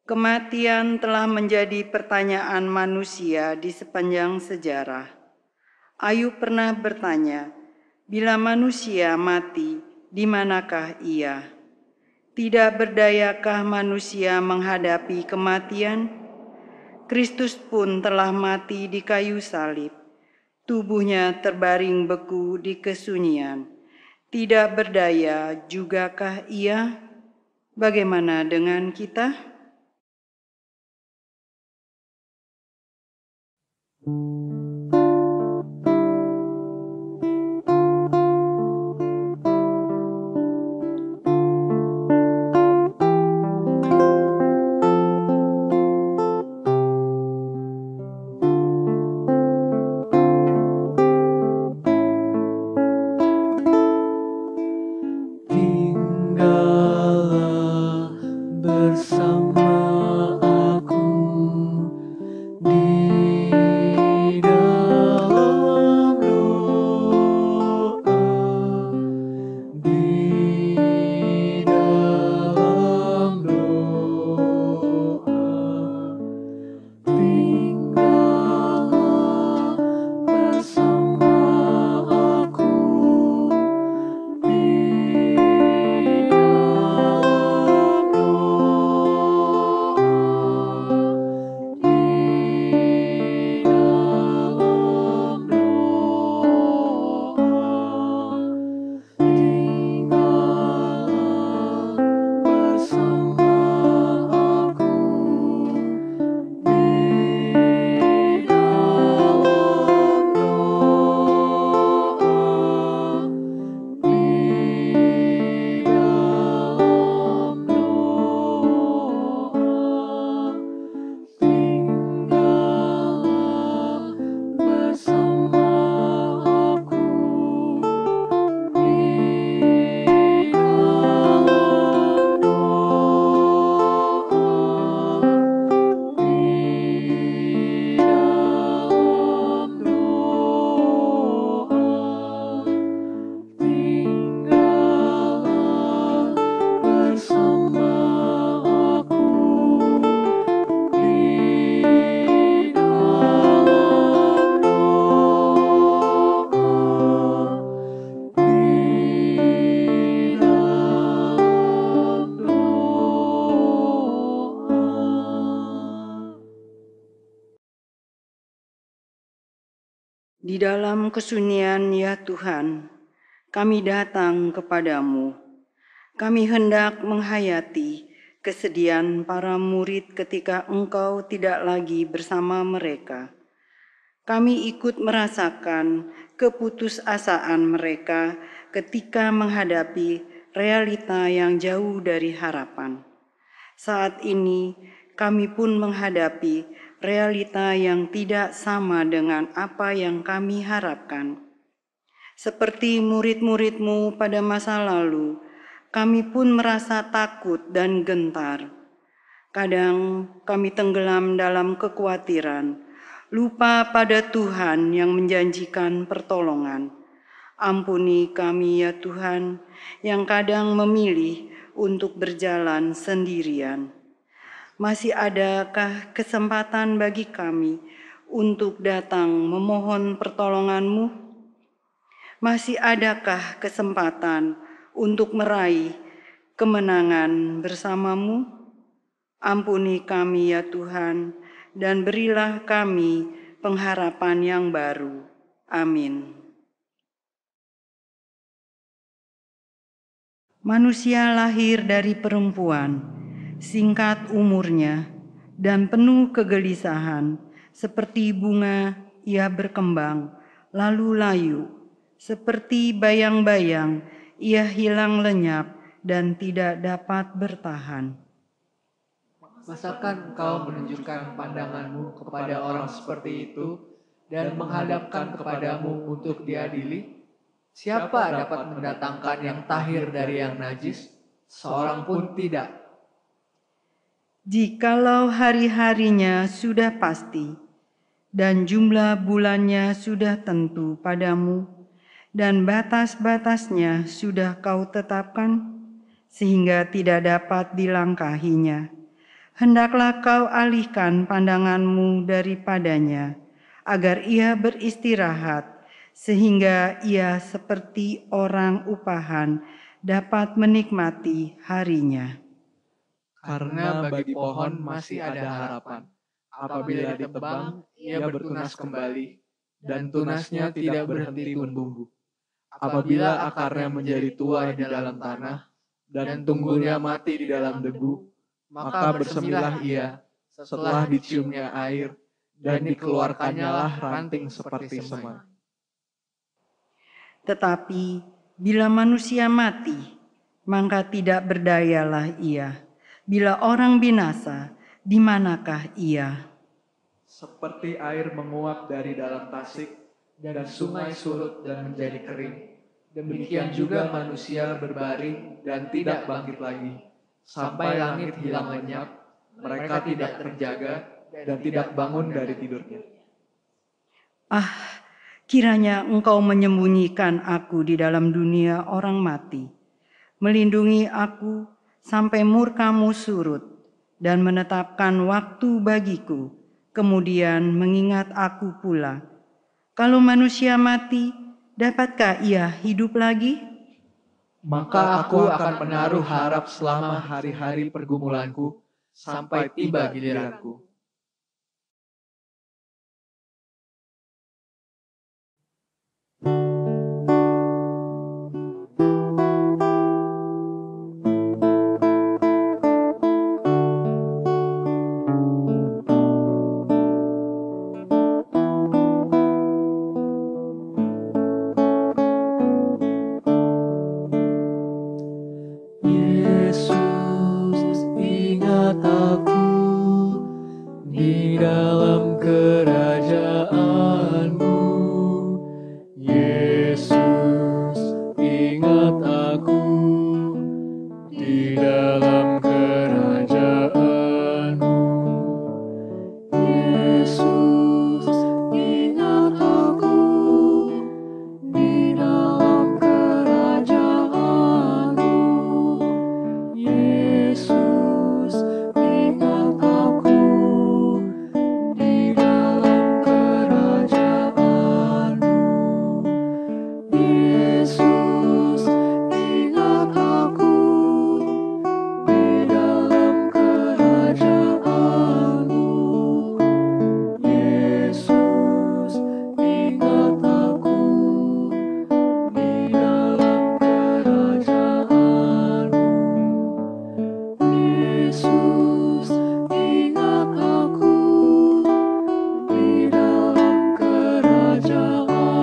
Kematian telah menjadi pertanyaan manusia di sepanjang sejarah. Ayub pernah bertanya, bila manusia mati, di manakah ia? Tidak berdayakah manusia menghadapi kematian? Kristus pun telah mati di kayu salib. Tubuhnya terbaring beku di kesunyian. Tidak berdaya jugakah ia? Bagaimana dengan kita? Di dalam kesunyian ya Tuhan, kami datang kepadamu. Kami hendak menghayati kesedihan para murid ketika Engkau tidak lagi bersama mereka. Kami ikut merasakan keputusasaan mereka ketika menghadapi realita yang jauh dari harapan. Saat ini kami pun menghadapi realita yang tidak sama dengan apa yang kami harapkan. Seperti murid-murid-Mu pada masa lalu, kami pun merasa takut dan gentar. Kadang kami tenggelam dalam kekhawatiran, lupa pada Tuhan yang menjanjikan pertolongan. Ampuni kami ya Tuhan, yang kadang memilih untuk berjalan sendirian. Masih adakah kesempatan bagi kami untuk datang memohon pertolongan-Mu? Masih adakah kesempatan untuk meraih kemenangan bersama-Mu? Ampuni kami ya Tuhan, dan berilah kami pengharapan yang baru. Amin. Manusia lahir dari perempuan, singkat umurnya, dan penuh kegelisahan, seperti bunga ia berkembang, lalu layu, seperti bayang-bayang ia hilang lenyap dan tidak dapat bertahan. Masakan engkau menunjukkan pandanganmu kepada orang seperti itu dan menghadapkan kepadamu untuk diadili? Siapa dapat mendatangkan yang tahir dari yang najis? Seorang pun tidak. Jikalau hari-harinya sudah pasti, dan jumlah bulannya sudah tentu padamu, dan batas-batasnya sudah kau tetapkan, sehingga tidak dapat dilangkahinya, Hendaklah kau alihkan pandanganmu daripadanya, agar ia beristirahat, sehingga ia seperti orang upahan dapat menikmati harinya. Karena bagi pohon masih ada harapan. Apabila ditebang, ia bertunas kembali, dan tunasnya tidak berhenti tumbuh. Apabila akarnya menjadi tua di dalam tanah, dan tunggulnya mati di dalam debu, maka bersemilah ia setelah diciumnya air, dan dikeluarkannyalah ranting seperti semen. Tetapi bila manusia mati, maka tidak berdayalah ia. Bila orang binasa, di manakah ia? Seperti air menguap dari dalam tasik, dan sungai surut dan menjadi kering, demikian juga manusia berbaring dan tidak bangkit lagi. Sampai langit hilang lenyap, mereka tidak terjaga dan tidak bangun dari tidurnya. Ah, kiranya Engkau menyembunyikan aku di dalam dunia orang mati, melindungi aku sampai murka-Mu surut, dan menetapkan waktu bagiku, kemudian mengingat aku pula. Kalau manusia mati, dapatkah ia hidup lagi? Maka aku akan menaruh harap selama hari-hari pergumulanku, sampai tiba giliranku. Yesus, ingat aku di dalam kerajaan-Mu. Yesus, ingat aku di dalam kerajaan-Mu. Yesus, ingat aku di dalam kerajaan-Mu. Yesus, ingat aku di dalam kerajaan-Mu. Yesus, ingat aku di dalam kerajaan-Mu. Yesus, ingat aku di dalam kerajaan-Mu. Yesus, ingat aku di dalam kerajaan-Mu.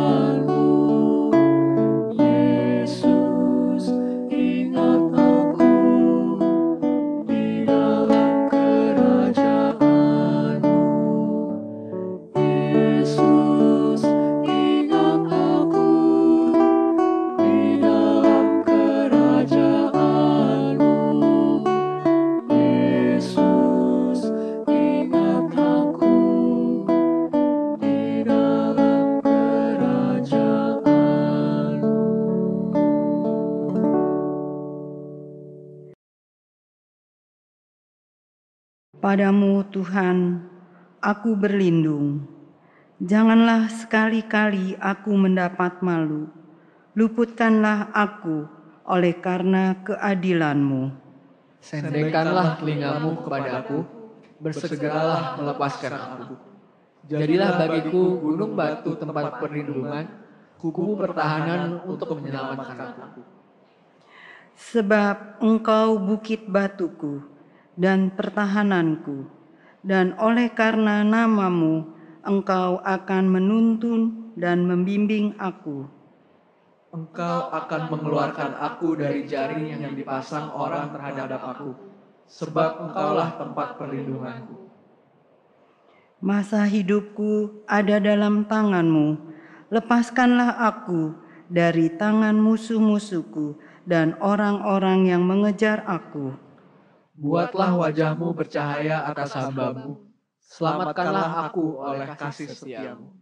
Yesus, ingat aku di dalam kerajaan-Mu. Yesus, ingat aku di dalam kerajaan-Mu. Yesus, ingat aku di dalam kerajaan-Mu. Padamu Tuhan, aku berlindung. Janganlah sekali-kali aku mendapat malu. Luputkanlah aku oleh karena keadilan-Mu. Sendekkanlah telingamu kepadaku, bersegeralah melepaskan aku. Jadilah bagiku gunung batu tempat perlindungan, kubu pertahanan untuk menyelamatkan aku. Sebab Engkau bukit batuku dan pertahananku, dan oleh karena nama-Mu Engkau akan menuntun dan membimbing aku. Engkau akan mengeluarkan aku dari jaring yang dipasang orang terhadap aku, sebab Engkaulah tempat perlindunganku. Masa hidupku ada dalam tangan-Mu. Lepaskanlah aku dari tangan musuh-musuhku dan orang-orang yang mengejar aku. Buatlah wajah-Mu bercahaya atas hamba-Mu, selamatkanlah aku oleh kasih setia-Mu.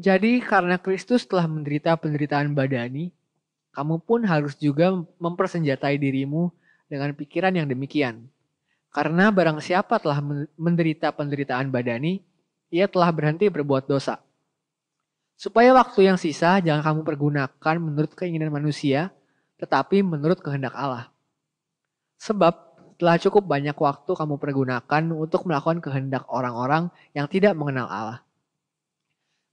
Jadi karena Kristus telah menderita penderitaan badani, kamu pun harus juga mempersenjatai dirimu dengan pikiran yang demikian. Karena barang siapa telah menderita penderitaan badani, ia telah berhenti berbuat dosa. Supaya waktu yang sisa jangan kamu pergunakan menurut keinginan manusia, tetapi menurut kehendak Allah. Sebab telah cukup banyak waktu kamu pergunakan untuk melakukan kehendak orang-orang yang tidak mengenal Allah.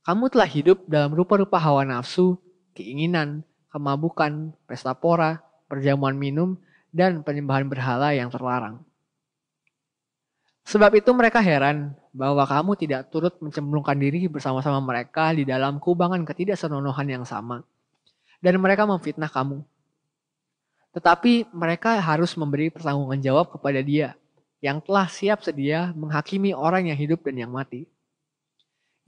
Kamu telah hidup dalam rupa-rupa hawa nafsu, keinginan, kemabukan, pesta pora, perjamuan minum, dan penyembahan berhala yang terlarang. Sebab itu mereka heran bahwa kamu tidak turut mencemplungkan diri bersama-sama mereka di dalam kubangan ketidaksenonohan yang sama. Dan mereka memfitnah kamu. Tetapi mereka harus memberi pertanggungan jawab kepada Dia yang telah siap sedia menghakimi orang yang hidup dan yang mati.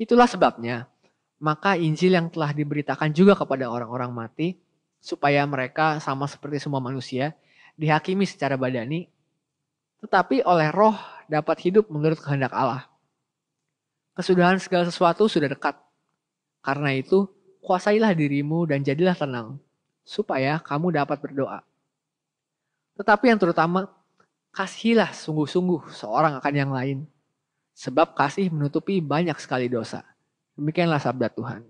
Itulah sebabnya, maka Injil yang telah diberitakan juga kepada orang-orang mati, supaya mereka sama seperti semua manusia, dihakimi secara badani, tetapi oleh roh dapat hidup menurut kehendak Allah. Kesudahan segala sesuatu sudah dekat. Karena itu, kuasailah dirimu dan jadilah tenang, supaya kamu dapat berdoa. Tetapi yang terutama, kasihilah sungguh-sungguh seorang akan yang lain. Sebab kasih menutupi banyak sekali dosa. Demikianlah sabda Tuhan.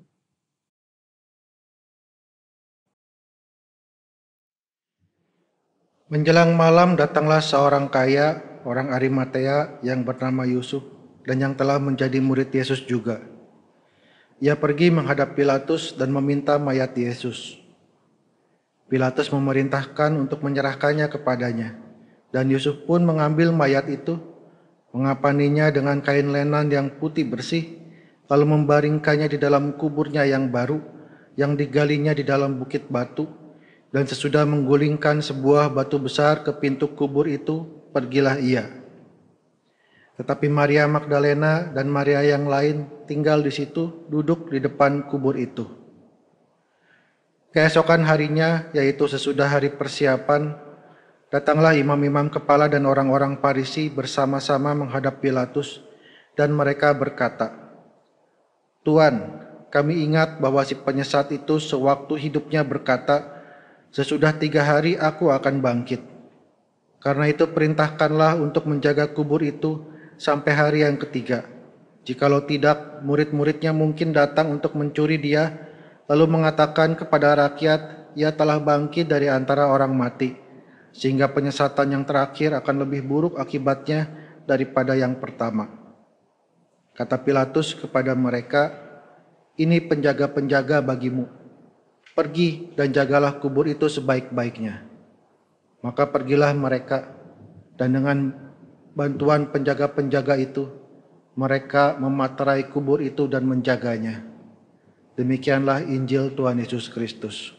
Menjelang malam datanglah seorang kaya, orang Arimatea yang bernama Yusuf, dan yang telah menjadi murid Yesus juga. Ia pergi menghadap Pilatus dan meminta mayat Yesus. Pilatus memerintahkan untuk menyerahkannya kepadanya, dan Yusuf pun mengambil mayat itu, mengapaninya dengan kain lenan yang putih bersih, lalu membaringkannya di dalam kuburnya yang baru, yang digalinya di dalam bukit batu, dan sesudah menggulingkan sebuah batu besar ke pintu kubur itu, pergilah ia. Tetapi Maria Magdalena dan Maria yang lain tinggal di situ, duduk di depan kubur itu. Keesokan harinya, yaitu sesudah hari persiapan, datanglah imam-imam kepala dan orang-orang Farisi bersama-sama menghadap Pilatus, dan mereka berkata, "Tuan, kami ingat bahwa si penyesat itu sewaktu hidupnya berkata, 'Sesudah 3 hari aku akan bangkit.' Karena itu perintahkanlah untuk menjaga kubur itu sampai hari yang ketiga. Jikalau tidak, murid-muridnya mungkin datang untuk mencuri dia, lalu mengatakan kepada rakyat, 'Ia telah bangkit dari antara orang mati,' sehingga penyesatan yang terakhir akan lebih buruk akibatnya daripada yang pertama." Kata Pilatus kepada mereka, "Ini penjaga-penjaga bagimu. Pergi dan jagalah kubur itu sebaik-baiknya." Maka pergilah mereka, dan dengan bantuan penjaga-penjaga itu, mereka mematerai kubur itu dan menjaganya. Demikianlah Injil Tuhan Yesus Kristus.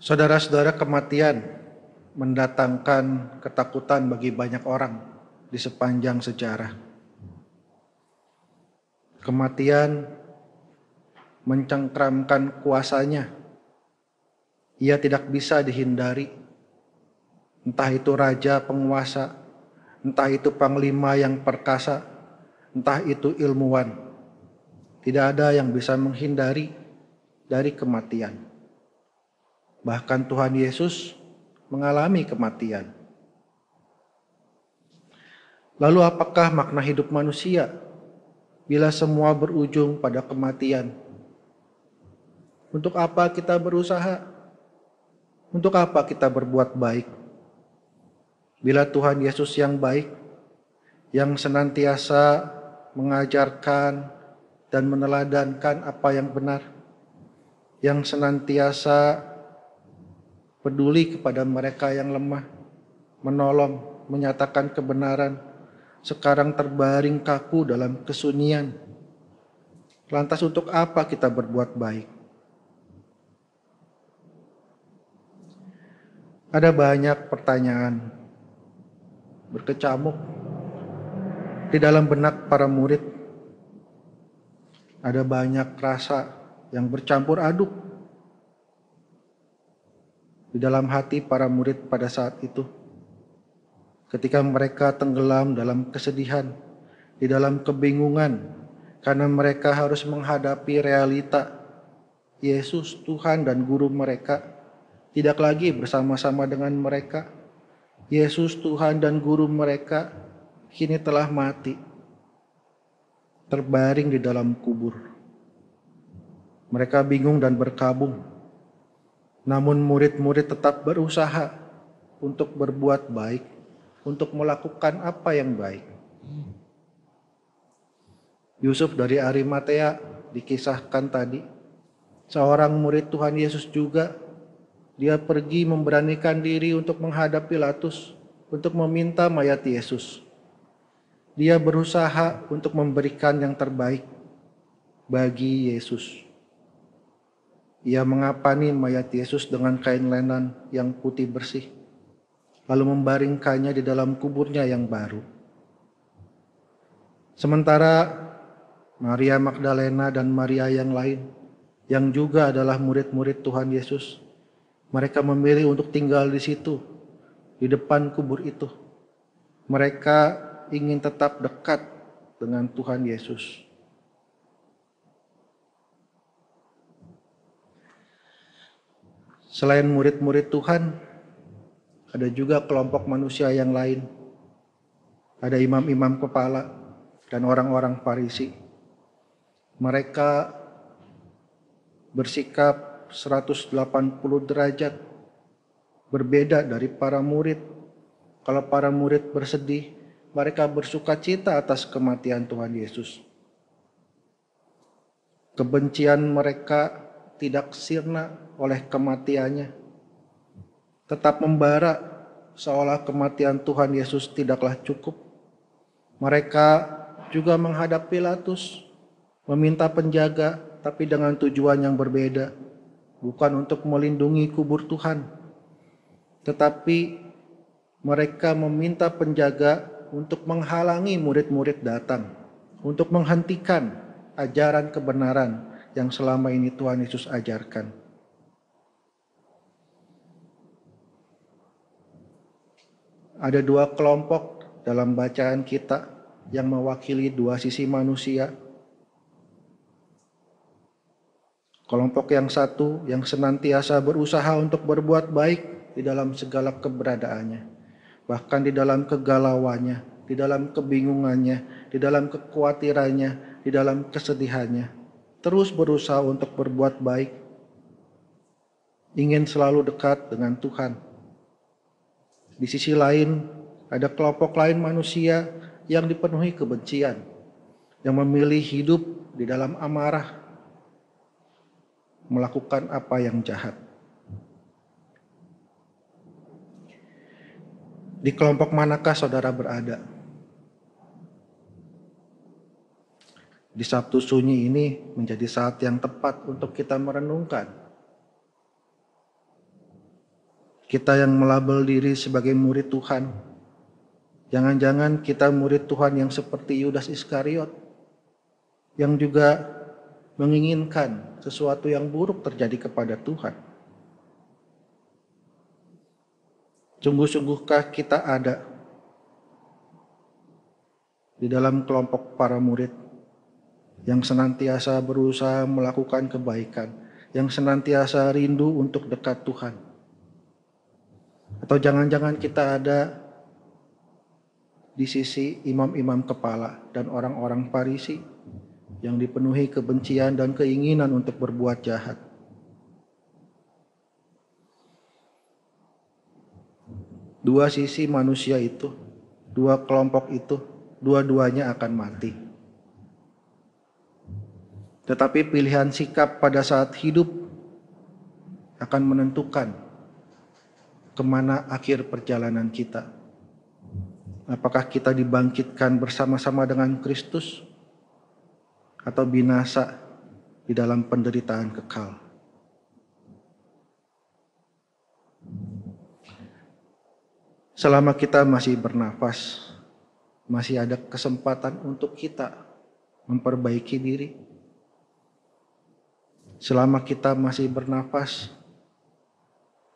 Saudara-saudara, kematian mendatangkan ketakutan bagi banyak orang di sepanjang sejarah. Kematian mencengkramkan kuasanya. Ia tidak bisa dihindari. Entah itu raja penguasa, entah itu panglima yang perkasa, entah itu ilmuwan. Tidak ada yang bisa menghindari dari kematian. Bahkan Tuhan Yesus mengalami kematian. Lalu apakah makna hidup manusia bila semua berujung pada kematian? Untuk apa kita berusaha? Untuk apa kita berbuat baik? Bila Tuhan Yesus yang baik, yang senantiasa mengajarkan dan meneladankan apa yang benar, yang senantiasa peduli kepada mereka yang lemah, menolong, menyatakan kebenaran, sekarang terbaring kaku dalam kesunyian. Lantas untuk apa kita berbuat baik? Ada banyak pertanyaan berkecamuk di dalam benak para murid. Ada banyak rasa yang bercampur aduk di dalam hati para murid pada saat itu. ketika mereka tenggelam dalam kesedihan, di dalam kebingungan, karena mereka harus menghadapi realita Yesus, Tuhan dan Guru mereka, tidak lagi bersama-sama dengan mereka. Yesus, Tuhan dan Guru mereka kini telah mati, terbaring di dalam kubur. Mereka bingung dan berkabung. Namun murid-murid tetap berusaha untuk berbuat baik, untuk melakukan apa yang baik. Yusuf dari Arimatea dikisahkan tadi, seorang murid Tuhan Yesus juga. Dia pergi memberanikan diri untuk menghadap Pilatus, untuk meminta mayat Yesus. Dia berusaha untuk memberikan yang terbaik bagi Yesus. Ia mengapani mayat Yesus dengan kain lenan yang putih bersih, lalu membaringkannya di dalam kuburnya yang baru. Sementara Maria Magdalena dan Maria yang lain, yang juga adalah murid-murid Tuhan Yesus, mereka memilih untuk tinggal di situ, di depan kubur itu. Mereka ingin tetap dekat dengan Tuhan Yesus. Selain murid-murid Tuhan, ada juga kelompok manusia yang lain. Ada imam-imam kepala dan orang-orang Farisi. Mereka bersikap 180 derajat berbeda dari para murid. Kalau para murid bersedih, mereka bersuka cita atas kematian Tuhan Yesus. Kebencian mereka tidak sirna oleh kematiannya, tetap membara seolah kematian Tuhan Yesus tidaklah cukup. Mereka juga menghadap Pilatus, meminta penjaga, tapi dengan tujuan yang berbeda, bukan untuk melindungi kubur Tuhan, tetapi mereka meminta penjaga untuk menghalangi murid-murid datang, untuk menghentikan ajaran kebenaran yang selama ini Tuhan Yesus ajarkan. Ada dua kelompok dalam bacaan kita yang mewakili dua sisi manusia. Kelompok yang satu yang senantiasa berusaha untuk berbuat baik di dalam segala keberadaannya, bahkan di dalam kegalauannya, di dalam kebingungannya, di dalam kekhawatirannya, di dalam kesedihannya, terus berusaha untuk berbuat baik, ingin selalu dekat dengan Tuhan. Di sisi lain, ada kelompok lain manusia yang dipenuhi kebencian, yang memilih hidup di dalam amarah, melakukan apa yang jahat. Di kelompok manakah saudara berada? Di Sabtu Sunyi ini menjadi saat yang tepat untuk kita merenungkan. Kita yang melabel diri sebagai murid Tuhan, jangan-jangan kita murid Tuhan yang seperti Yudas Iskariot, yang juga menginginkan sesuatu yang buruk terjadi kepada Tuhan. Sungguh-sungguhkah kita ada di dalam kelompok para murid yang senantiasa berusaha melakukan kebaikan, yang senantiasa rindu untuk dekat Tuhan? Atau jangan-jangan kita ada di sisi imam-imam kepala dan orang-orang Farisi yang dipenuhi kebencian dan keinginan untuk berbuat jahat? Dua sisi manusia itu, dua kelompok itu, dua-duanya akan mati. Tetapi pilihan sikap pada saat hidup akan menentukan kemana akhir perjalanan kita. Apakah kita dibangkitkan bersama-sama dengan Kristus atau binasa di dalam penderitaan kekal? Selama kita masih bernafas, masih ada kesempatan untuk kita memperbaiki diri. Selama kita masih bernafas,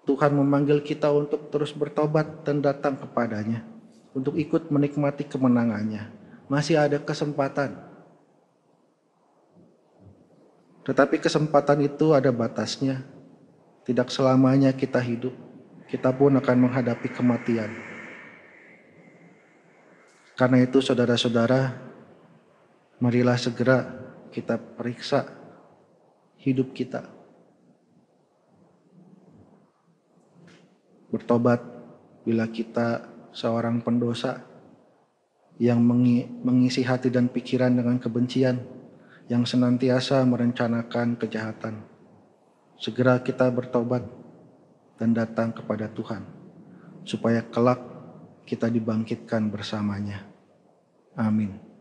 Tuhan memanggil kita untuk terus bertobat dan datang kepadanya, untuk ikut menikmati kemenangannya. Masih ada kesempatan. Tetapi kesempatan itu ada batasnya. Tidak selamanya kita hidup. Kita pun akan menghadapi kematian. Karena itu saudara-saudara, marilah segera kita periksa hidup kita. Bertobat bila kita seorang pendosa yang mengisi hati dan pikiran dengan kebencian, yang senantiasa merencanakan kejahatan. Segera kita bertobat dan datang kepada Tuhan, supaya kelak kita dibangkitkan bersamanya. Amin.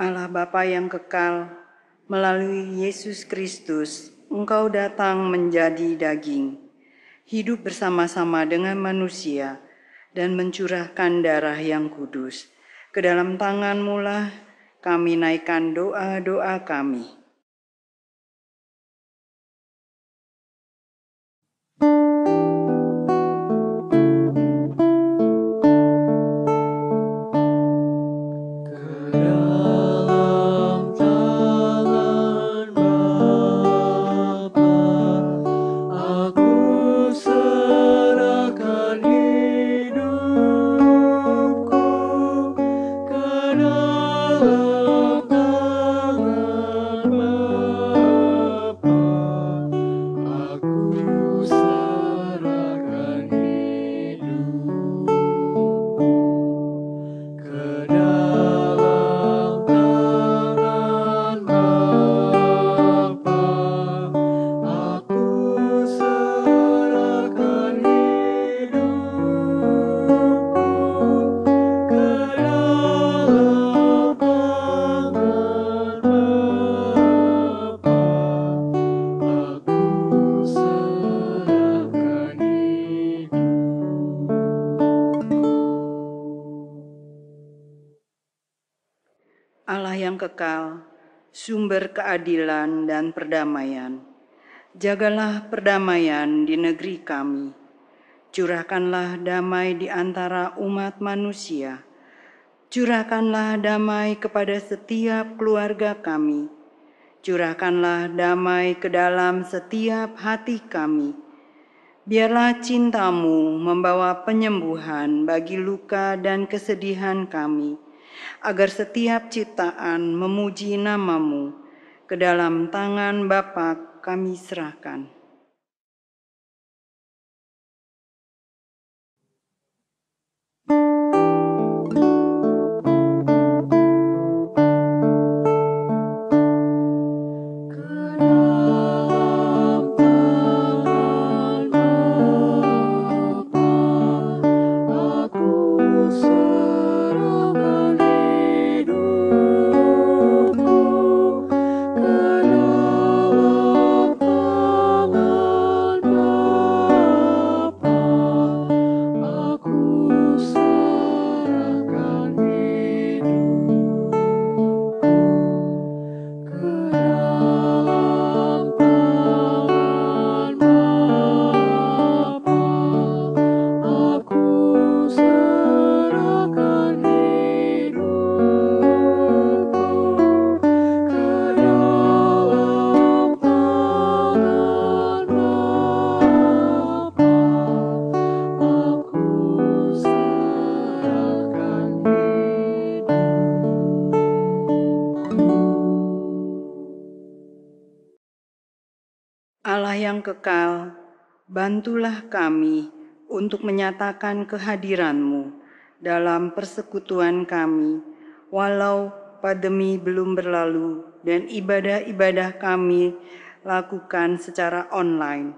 Allah Bapa yang kekal, melalui Yesus Kristus, Engkau datang menjadi daging, hidup bersama-sama dengan manusia, dan mencurahkan darah yang kudus. Ke dalam tangan-Mu lah kami naikkan doa-doa kami. Allah yang kekal, sumber keadilan dan perdamaian, jagalah perdamaian di negeri kami. Curahkanlah damai di antara umat manusia. Curahkanlah damai kepada setiap keluarga kami. Curahkanlah damai ke dalam setiap hati kami. Biarlah cinta-Mu membawa penyembuhan bagi luka dan kesedihan kami, agar setiap ciptaan memuji nama-Mu. Ke dalam tangan Bapa kami serahkan. yang kekal, bantulah kami untuk menyatakan kehadiran-Mu dalam persekutuan kami, walau pandemi belum berlalu dan ibadah-ibadah kami lakukan secara online.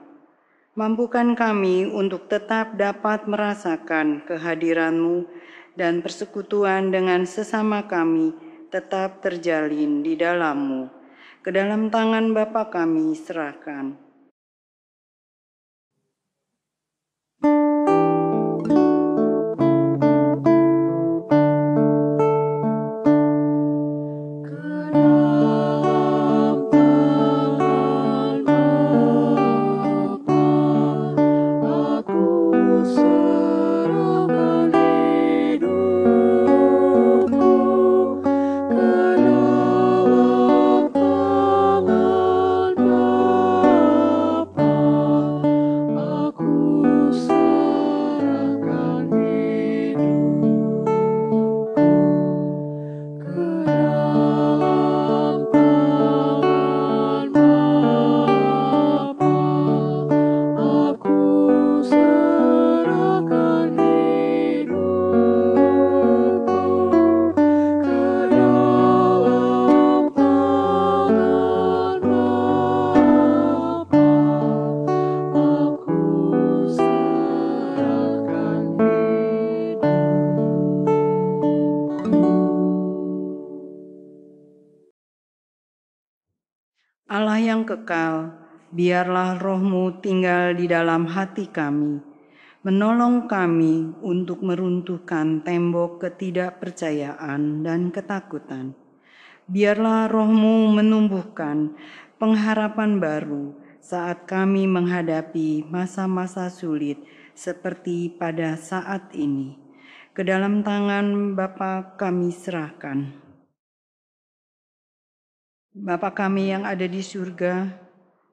Mampukan kami untuk tetap dapat merasakan kehadiran-Mu dan persekutuan dengan sesama kami tetap terjalin di dalam-Mu. Ke dalam tangan Bapa kami serahkan. Allah yang kekal, biarlah Roh-Mu tinggal di dalam hati kami, menolong kami untuk meruntuhkan tembok ketidakpercayaan dan ketakutan. Biarlah Roh-Mu menumbuhkan pengharapan baru saat kami menghadapi masa-masa sulit seperti pada saat ini. Ke dalam tangan Bapa kami serahkan. Bapa kami yang ada di surga,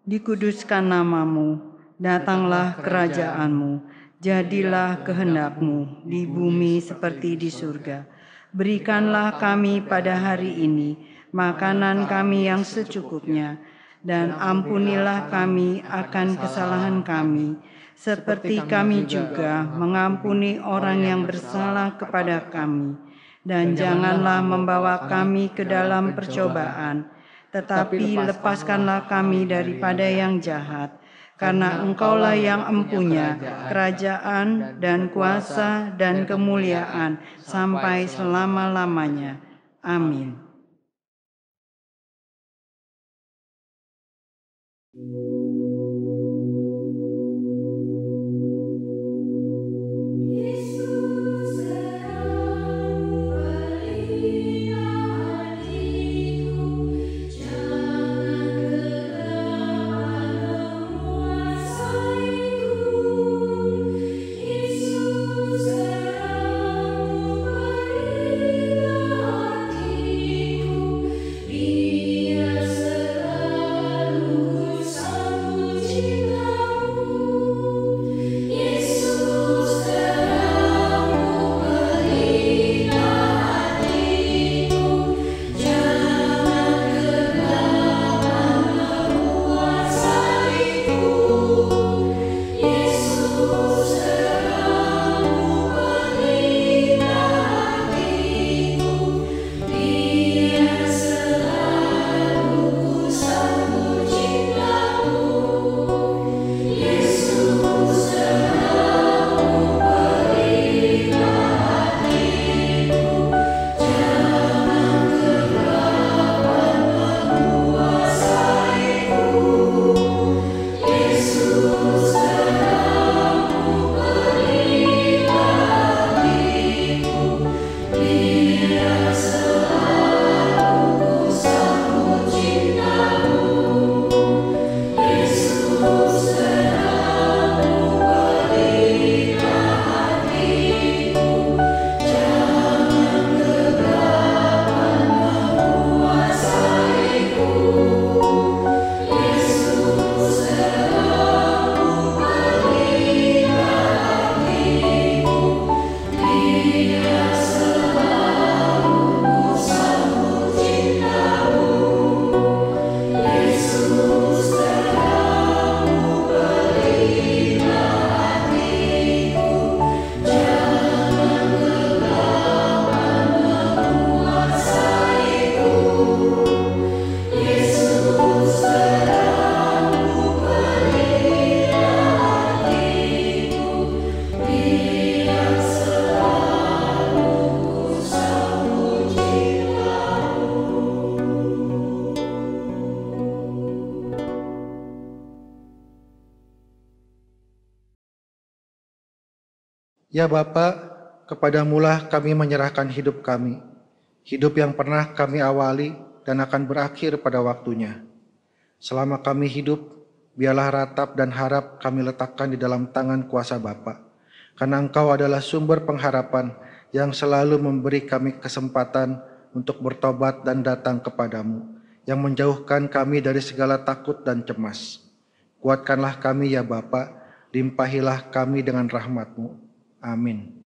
dikuduskan nama-Mu, datanglah kerajaan-Mu, jadilah kehendak-Mu di bumi seperti di surga. Berikanlah kami pada hari ini makanan kami yang secukupnya, dan ampunilah kami akan kesalahan kami, seperti kami juga mengampuni orang yang bersalah kepada kami. Dan janganlah membawa kami ke dalam percobaan, tetapi lepaskanlah kami daripada yang jahat, karena Engkaulah yang empunya kerajaan dan kuasa dan kemuliaan sampai selama-lamanya. Amin. Biar selalu Ya Bapa, kepadamulah kami menyerahkan hidup kami, hidup yang pernah kami awali dan akan berakhir pada waktunya. Selama kami hidup, biarlah ratap dan harap kami letakkan di dalam tangan kuasa Bapa, karena Engkau adalah sumber pengharapan yang selalu memberi kami kesempatan untuk bertobat dan datang kepadamu, yang menjauhkan kami dari segala takut dan cemas. Kuatkanlah kami ya Bapa, limpahilah kami dengan rahmat-Mu. Amin.